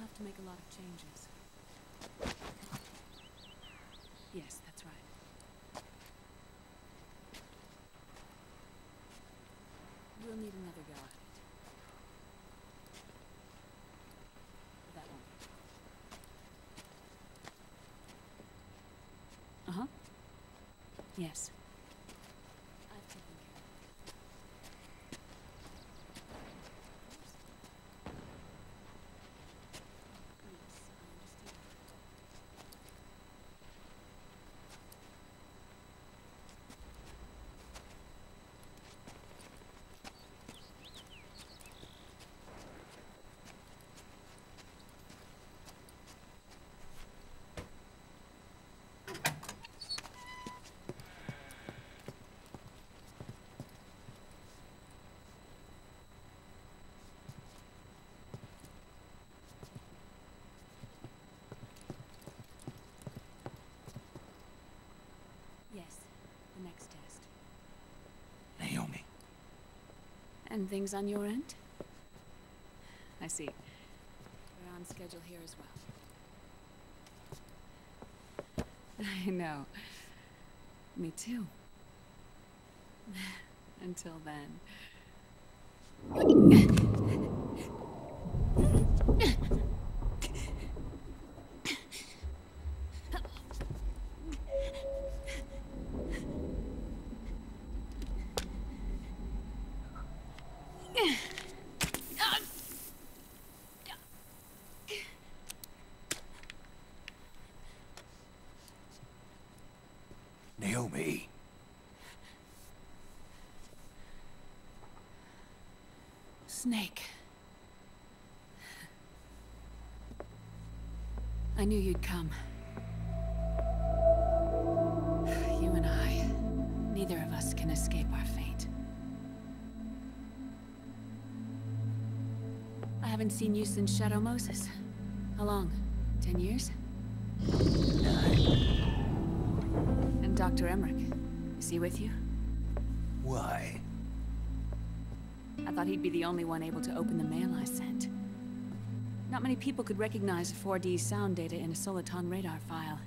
have to make a lot of changes. Yes, that's right. We'll need another go at it. That one. Uh-huh. Yes. I've taken care of it. Yes, I understand. Yes, the next test. Naomi. And things on your end? I see. We're on schedule here as well. I know. Me too. Until then. Naomi. Snake. I knew you'd come. You and I, neither of us can escape our fate. I haven't seen you since Shadow Moses. How long? 10 years? 9. And Dr. Emmerich, is he with you? Why? I thought he'd be the only one able to open the mail I sent. Not many people could recognize 4D sound data in a Soliton radar file.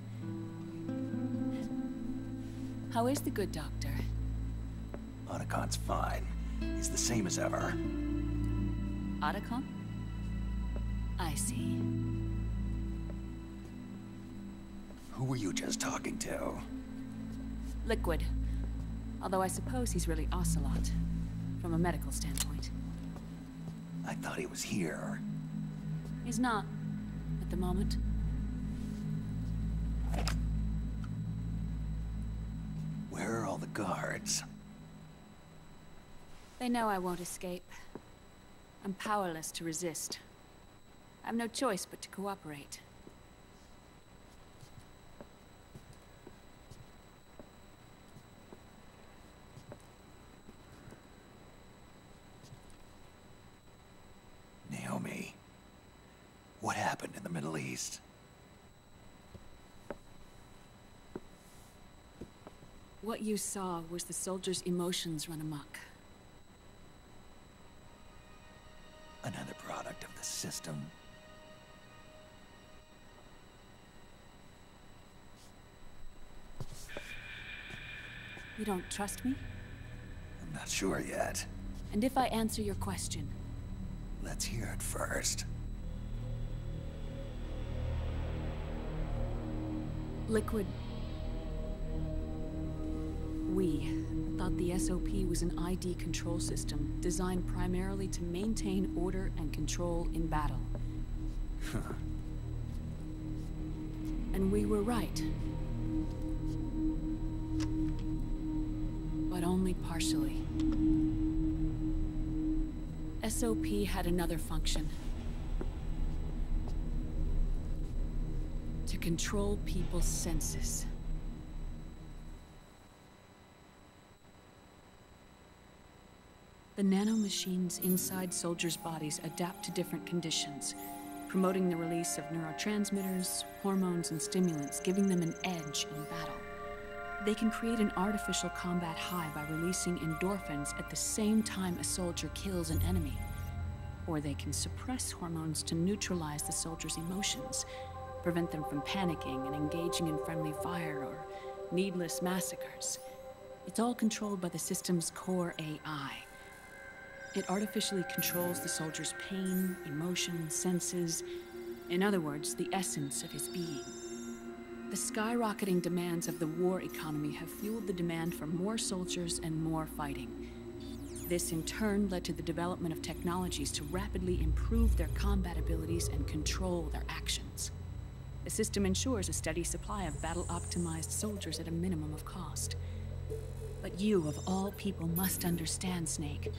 How is the good doctor? Otacon's fine. He's the same as ever. Otacon? I see. Who were you just talking to? Liquid. Although I suppose he's really Ocelot, from a medical standpoint. I thought he was here. He's not, at the moment. Where are all the guards? They know I won't escape. I'm powerless to resist. I have no choice but to cooperate. Naomi. What happened in the Middle East? What you saw was the soldiers' emotions run amok. Another product of the system. You don't trust me? I'm not sure yet. And if I answer your question? Let's hear it first. Liquid. We thought the SOP was an ID control system designed primarily to maintain order and control in battle. And we were right. But only partially. SOP had another function. To control people's senses. The nanomachines inside soldiers' bodies adapt to different conditions, promoting the release of neurotransmitters, hormones, and stimulants, giving them an edge in battle. They can create an artificial combat high by releasing endorphins at the same time a soldier kills an enemy. Or they can suppress hormones to neutralize the soldiers' emotions, prevent them from panicking and engaging in friendly fire or needless massacres. It's all controlled by the system's core AI. It artificially controls the soldier's pain, emotion, senses, in other words, the essence of his being. The skyrocketing demands of the war economy have fueled the demand for more soldiers and more fighting. This in turn led to the development of technologies to rapidly improve their combat abilities and control their actions. The system ensures a steady supply of battle-optimized soldiers at a minimum of cost. But you, of all people, must understand, Snake,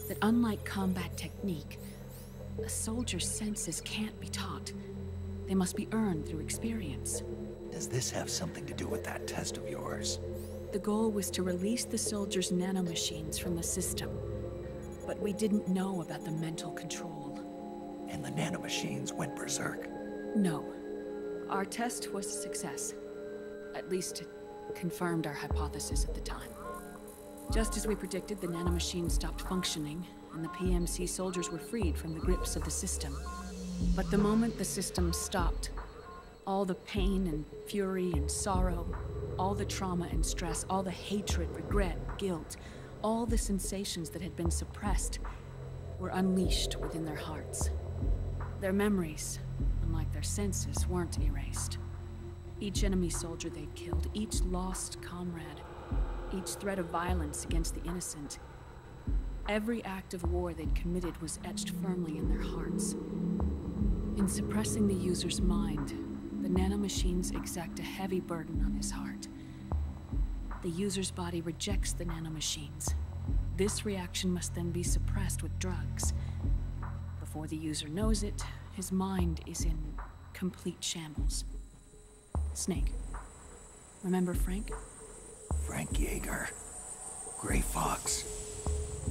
that unlike combat technique, a soldier's senses can't be taught. They must be earned through experience. Does this have something to do with that test of yours? The goal was to release the soldiers' nanomachines from the system, but we didn't know about the mental control. And the nanomachines went berserk? No. Our test was a success. At least it confirmed our hypothesis at the time. Just as we predicted, the nanomachines stopped functioning, and the PMC soldiers were freed from the grips of the system. But the moment the system stopped, all the pain and fury and sorrow, all the trauma and stress, all the hatred, regret, guilt, all the sensations that had been suppressed were unleashed within their hearts. Their memories, unlike their senses, weren't erased. Each enemy soldier they'd killed, each lost comrade, each threat of violence against the innocent, every act of war they'd committed was etched firmly in their hearts. In suppressing the user's mind, the nanomachines exact a heavy burden on his heart. The user's body rejects the nanomachines. This reaction must then be suppressed with drugs. Before the user knows it, his mind is in complete shambles. Snake, remember Frank? Frank Yeager. Gray Fox.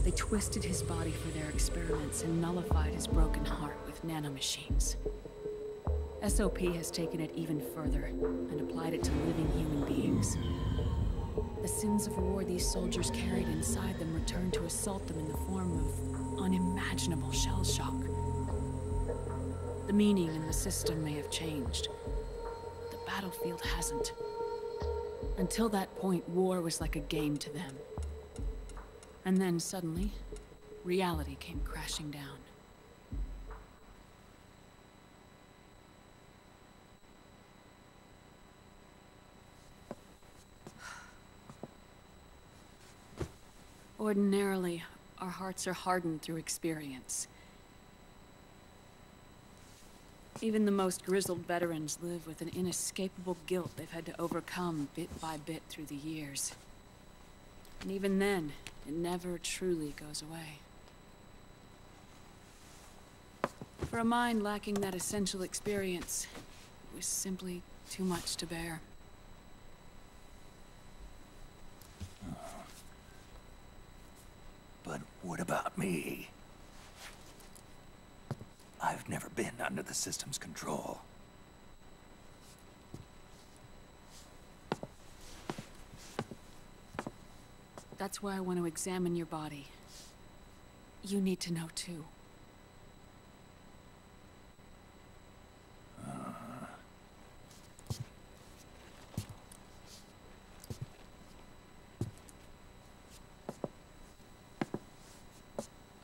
They twisted his body for their experiments and nullified his broken heart with nanomachines. SOP has taken it even further and applied it to living human beings. The sins of war these soldiers carried inside them returned to assault them in the form of unimaginable shell shock. The meaning in the system may have changed, but the battlefield hasn't. Until that point, war was like a game to them. And then suddenly, reality came crashing down. Ordinarily, our hearts are hardened through experience. Even the most grizzled veterans live with an inescapable guilt they've had to overcome bit by bit through the years. And even then, it never truly goes away. For a mind lacking that essential experience, it was simply too much to bear. But what about me? I've never been under the system's control. That's why I want to examine your body. You need to know too.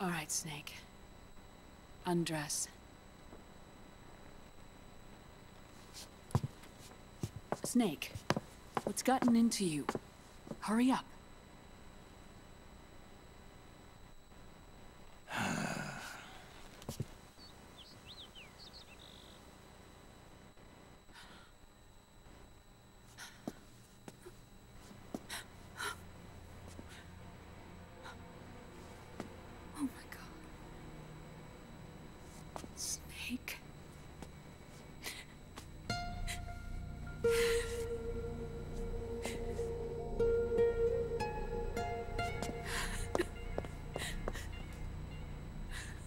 All right, Snake. Undress. Snake, what's gotten into you? Hurry up. Oh my God. Snake.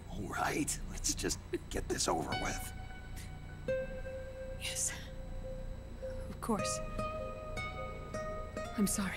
All right, let's just get this over with. Yes. Of course. I'm sorry.